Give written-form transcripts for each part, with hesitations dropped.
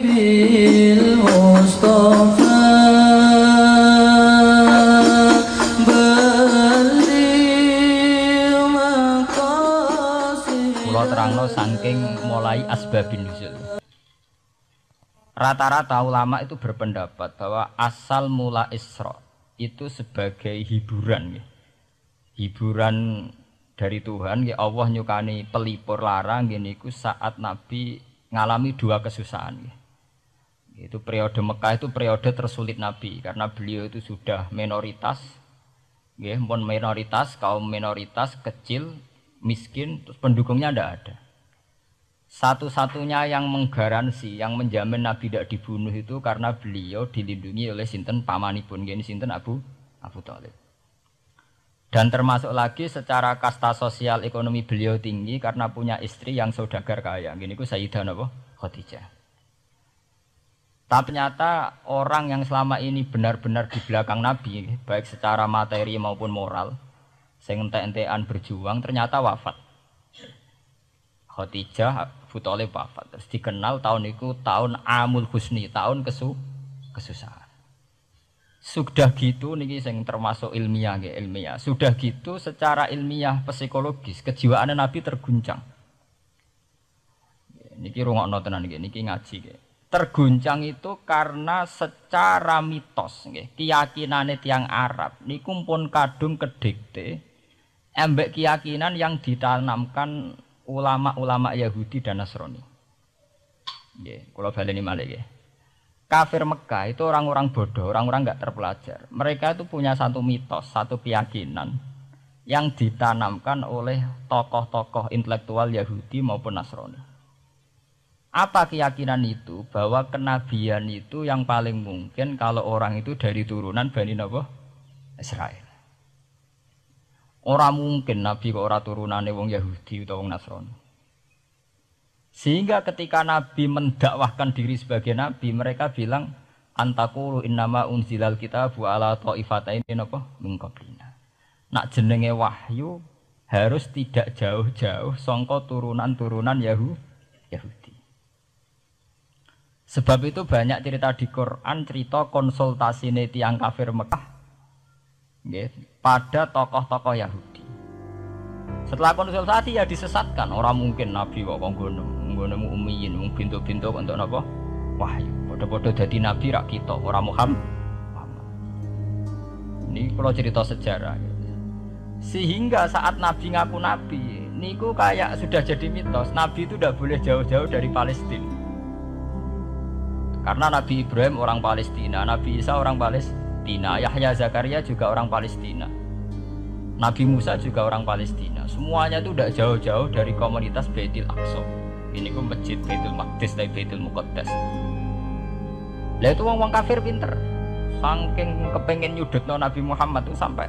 بالمصطفى بلغ مقاصد. Kula terangno saking mulai asbabun nuzul. Rata-rata ulama itu berpendapat bahwa asal mula Isra itu sebagai hiburan ya. Hiburan dari Tuhan ya, Allah nyukani pelipur larang niku saat Nabi ngalami dua kesusahan ya. Itu periode Mekah itu periode tersulit Nabi karena beliau itu sudah minoritas ya, kaum minoritas kecil, miskin, terus pendukungnya tidak ada. Satu-satunya yang menggaransi, yang menjamin Nabi tidak dibunuh itu karena beliau dilindungi oleh sinten pamanipun, gini sinten Abu Thalib. Dan termasuk lagi secara kasta sosial ekonomi beliau tinggi karena punya istri yang saudagar kaya, gini ku Sayyidah Khadijah. Tapi ternyata orang yang selama ini benar-benar di belakang Nabi, baik secara materi maupun moral, sing entek-entekan berjuang, ternyata wafat. Khadijah Abu Thalib wafat. Terus dikenal tahun itu tahun Amul Husni, tahun kesusahan. Sudah gitu niki sing termasuk ilmiah nggih, ilmiah. Sudah gitu secara ilmiah psikologis kejiwaan Nabi terguncang. Niki rungokno tenan nggih, niki ngaji nggih. Terguncang itu karena secara mitos nggih, keyakinane tiyang Arab niku pun kadung kedikte embek keyakinan yang ditanamkan ulama-ulama Yahudi dan Nasrani. Nggih, kula baleni malih nggih. Kafir Mekah itu orang-orang bodoh, orang-orang enggak terpelajar. Mereka itu punya satu mitos, satu keyakinan yang ditanamkan oleh tokoh-tokoh intelektual Yahudi maupun Nasrani. Apa keyakinan itu? Bahwa kenabian itu yang paling mungkin kalau orang itu dari turunan Bani Israel. Orang mungkin Nabi kok ora turunane wong Yahudi utawa wong Nasrani. Sehingga ketika Nabi mendakwahkan diri sebagai Nabi, mereka bilang antakulu innama unzilal kitabu ala ta'ifataini min qablina. Nak jenenge wahyu harus tidak jauh-jauh sangka turunan-turunan Yahudi. Sebab itu banyak cerita di Quran, cerita konsultasine tiyang kafir Mekah pada tokoh-tokoh Yahudi. Setelah konsultasi ya disesatkan. Orang mungkin Nabi kok nggono ummiyin, mung bintu-bintu untuk napa? Wahyu. Padha-padha dadi nabi rak kita, ora Muhammad. Ini kalau cerita sejarah. Sehingga saat Nabi ngaku Nabi, niku kayak sudah jadi mitos. Nabi itu tidak boleh jauh-jauh dari Palestina. Karena Nabi Ibrahim orang Palestina, Nabi Isa orang Palestina, Yahya Zakaria juga orang Palestina, Nabi Musa juga orang Palestina. Semuanya itu tidak jauh-jauh dari komunitas Baitul Aqsa. Ini ku masjid Baitul Maqdis dan Baitul Muqaddas. Lah itu wong kafir pinter, saking kepengen nyudutno Nabi Muhammad itu sampai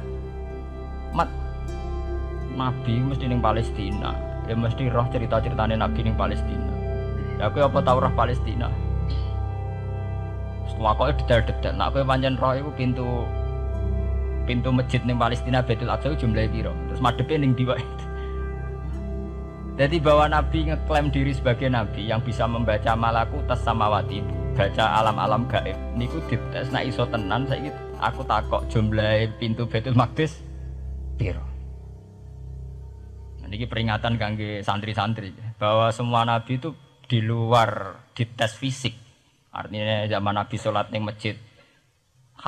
Nabi mesti ning Palestina, ya mesti roh cerita-ceritane Nabi ning Palestina. Ya aku apa tau roh Palestina? Semua kok detail-detail. Nak kowe pancen roh iku pintu masjid ning Palestina Baitul Aqsa jumlahe piro? Terus madhepe ning ndi wae. Jadi bahwa Nabi ngeklaim diri sebagai Nabi yang bisa membaca malakutas samawati, baca alam-alam gaib. Niku dites nek iso tenan saiki aku takok jumlahe pintu Baitul Maqdis piro. Niki peringatan kangge santri-santri bahwa semua Nabi itu di luar dites fisik. Artinya zaman Nabi sholat ning masjid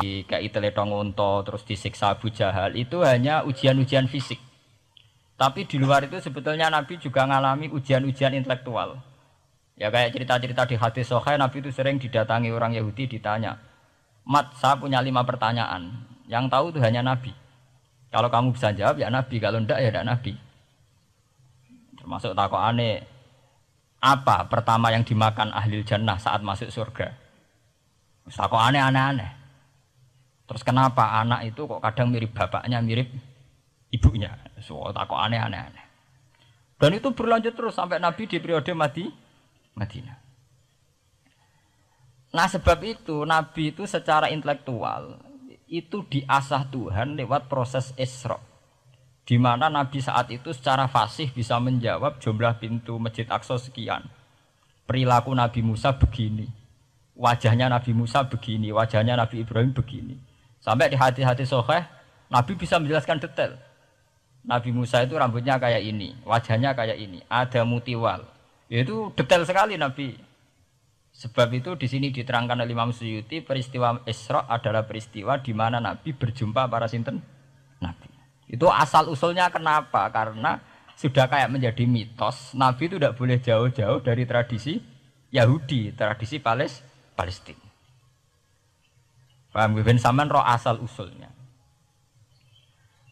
kayak teletong unta terus disiksa Abu Jahal itu hanya ujian-ujian fisik. Tapi di luar itu sebetulnya Nabi juga mengalami ujian-ujian intelektual. Ya kayak cerita-cerita di hadis Sahih, Nabi itu sering didatangi orang Yahudi ditanya, "Mat, saya punya 5 pertanyaan. Yang tahu itu hanya Nabi. Kalau kamu bisa jawab ya Nabi, kalau enggak ya tidak Nabi." Termasuk takokane, apa pertama yang dimakan ahli jannah saat masuk surga? Takokane aneh-aneh. Terus kenapa anak itu kok kadang mirip bapaknya, mirip ibunya? So takok aneh-aneh. Dan itu berlanjut terus sampai Nabi di periode Madinah. Nah sebab itu Nabi itu secara intelektual itu diasah Tuhan lewat proses Isra, di mana Nabi saat itu secara fasih bisa menjawab jumlah pintu Masjid Aqsa sekian. Perilaku Nabi Musa begini. wajahnya Nabi Musa begini, wajahnya Nabi Ibrahim begini. Sampai di hadis-hadis sahih Nabi bisa menjelaskan detail. Nabi Musa itu rambutnya kayak ini, wajahnya kayak ini, ada mutiwal. Itu detail sekali Nabi. Sebab itu di sini diterangkan oleh Imam Suyuti, peristiwa Isra adalah peristiwa di mana Nabi berjumpa para sinten Nabi. Itu asal usulnya kenapa? Karena sudah kayak menjadi mitos, Nabi itu tidak boleh jauh-jauh dari tradisi Yahudi, tradisi Palestina. Paham ben sampean roh asal usulnya.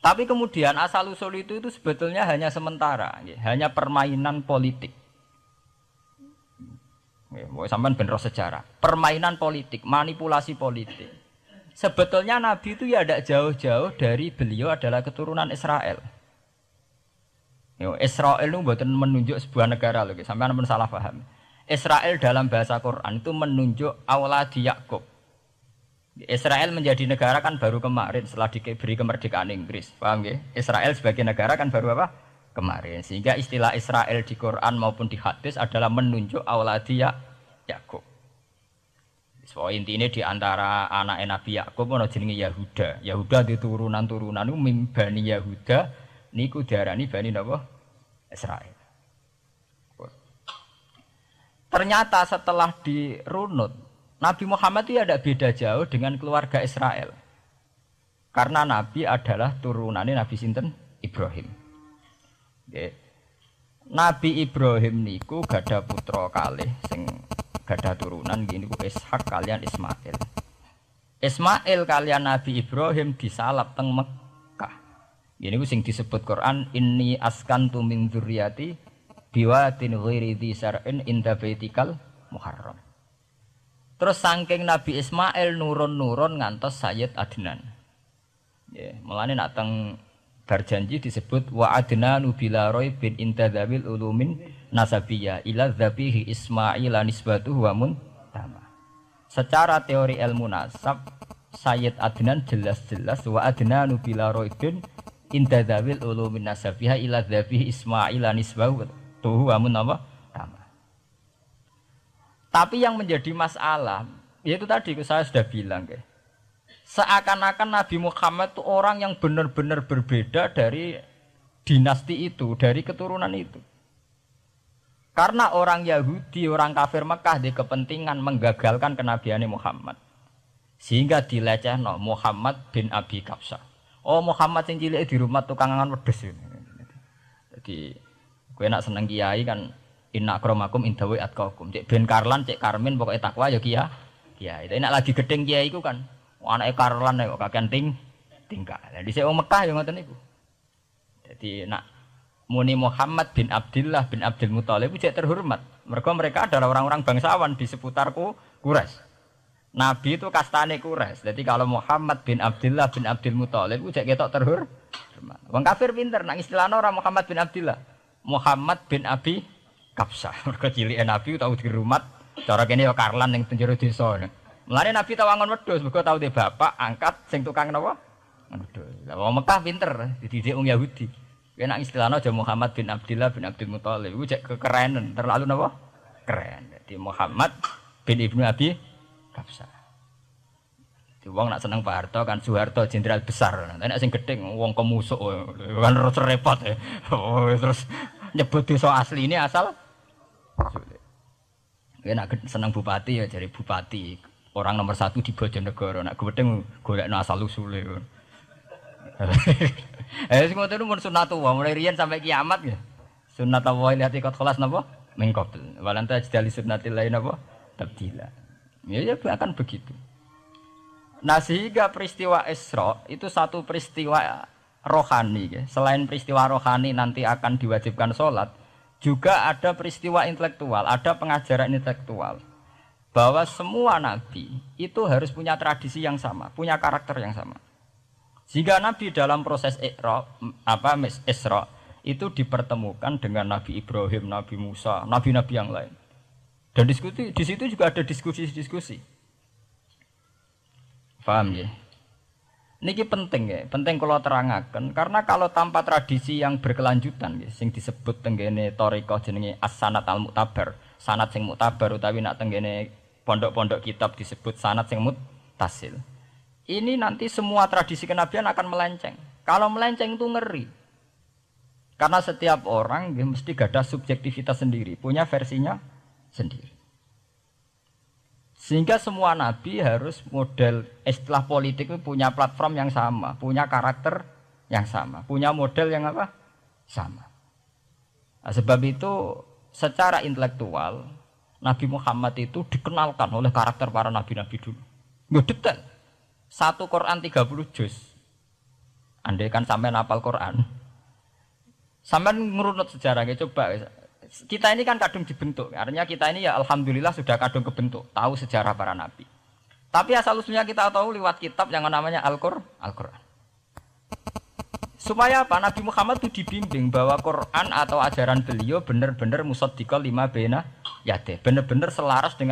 Tapi kemudian asal usul itu sebetulnya hanya sementara, hanya permainan politik. Mau sampean ben roh sejarah, permainan politik, manipulasi politik. Sebetulnya Nabi itu ya tidak jauh-jauh dari beliau adalah keturunan Israel. Israel itu bukan menunjuk sebuah negara loh, sampean pun salah paham. Israel dalam bahasa Quran itu menunjuk auladi Yakub. Israel menjadi negara kan baru kemarin setelah diberi kemerdekaan Inggris, paham ya? Israel sebagai negara kan baru apa? Kemarin. Sehingga istilah Israel di Quran maupun di hadis adalah menunjuk auladi Yakub. So intinya di antara anak Nabi Yakub ono jenenge Yahuda. Yahuda di turunan-turunan itu Bani Yahuda niku diarani Bani napa? Israel. Ternyata setelah dirunut Nabi Muhammad itu tidak beda jauh dengan keluarga Israel. Karena Nabi adalah turunannya Nabi sinten Ibrahim. Okay. Nabi Ibrahim niku gada putra kalih sing gada turunan gini ku Ishak kalian Ismail. Ismail kalian Nabi Ibrahim disalap teng Mekah. Gini ku sing disebut Quran inni askantu min dzurriyyati biwatin ghairi dzi sar'in inda baitikal muharram. Terus saking Nabi Ismail nurun-nurun ngantos Sayyid Adnan. Ya, mulane nak teng berjanji disebut wa adnanu bila raibin intadzabil ulumin nasabiyya ila dzabihi Ismail nisbatuhu wa muntama. Secara teori ilmu nasab Sayyid Adnan jelas-jelas wa adnanu bila raibin intadzabil ulumin nasabiyya ila dzabihi Ismail nisbatuhu wa muntama. Tapi yang menjadi masalah yaitu tadi saya sudah bilang ya. Seakan-akan Nabi Muhammad itu orang yang benar-benar berbeda dari dinasti itu, dari keturunan itu. Karena orang Yahudi, orang kafir Mekah di kepentingan menggagalkan kenabian Muhammad. Sehingga dilecehno Muhammad bin Abi Kabsah. Oh Muhammad sing cilik di rumah tukang angan wedhus. Jadi kowe nak seneng kiai kan inna akramakum indawi atqakum. Cek Ben Karlan, cek Karmin pokoknya takwa ya kiai. Tapi nak lagi gedeng kiai iku kan anake Karlan kok kakean tingkah. Lah dhisik wong Mekah ya ngoten niku. Jadi nak muni Muhammad bin Abdullah bin Abdul Muthalib cek terhormat. Mereka adalah orang-orang bangsawan di seputar Quraisy. Nabi itu kastane Quraisy. Jadi kalau Muhammad bin Abdullah bin Abdul Muthalib cek ketok terhormat. Wong kafir pinter nang istilahna ora Muhammad bin Abdullah. Muhammad bin Abi Kabsah. Mergo cilike Nabi tau dirumat, cara kene ya Karlan ning penjara desa. Mulane Nabi tau angon wedhus, mergo tau de bapak angkat sing tukang napa? Wedhus. Lah wong Mekah pinter, dididik wong Yahudi. Kena istilahna aja Muhammad bin Abdullah bin Abdul Muthalib. Iku cek kekerenan, terlalu napa? Keren. Jadi Muhammad bin Ibnu Abi Kabsah. Di wong nak seneng Pak Harto kan Soeharto jenderal besar. Nek sing gedhe wong kemusuk kan repot ya. Oh, terus nyebut desa asli ini asal nak seneng bupati ya jadi bupati orang nomor 1 di Bojonegoro nak gedeng golekno asal usule sing ngoten mun sunatullah mulai riyen sampai kiamat ya sunatullah lihat ikut kelas napa mengkobel walanta jidali sunnatil lain napa tabdila ya akan begitu. Nah sehingga peristiwa Isra itu satu peristiwa rohani ya. Selain peristiwa rohani nanti akan diwajibkan sholat, juga ada peristiwa intelektual, ada pengajaran intelektual bahwa semua nabi itu harus punya tradisi yang sama, punya karakter yang sama. Sehingga nabi dalam proses Isra itu dipertemukan dengan Nabi Ibrahim, Nabi Musa, nabi-nabi yang lain. Dan diskusi di situ juga ada diskusi-diskusi. Paham ya? Niki penting ya, penting kalau terangaken karena kalau tanpa tradisi yang berkelanjutan ya, sing disebut tenggene thariqah jenenge as-sanad al-mu'tabar, sanad sing mu'tabar utawi nak tenggene pondok-pondok kitab disebut sanad sing muttasil. Ini nanti semua tradisi kenabian akan melenceng. Kalau melenceng itu ngeri. Karena setiap orang mesti gada subjektivitas sendiri, punya versinya sendiri. Sehingga semua nabi harus model istilah politik itu punya platform yang sama, punya karakter yang sama, punya model yang apa? Sama. Nah, sebab itu secara intelektual Nabi Muhammad itu dikenalkan oleh karakter para nabi-nabi dulu. Nggak detail. Satu Quran 30 juz. Andai kan sampai hafal Quran. Sampai ngurunut sejarahnya coba. Kita ini kan kadung dibentuk. Artinya kita ini ya alhamdulillah sudah kadung kebentuk, tahu sejarah para nabi. Tapi asal usulnya kita tahu lewat kitab yang namanya Al-Qur'an. Supaya apa? Nabi Muhammad itu dibimbing bahwa Quran atau ajaran beliau benar-benar musaddiqal lima baina yadayh, benar-benar selaras dengan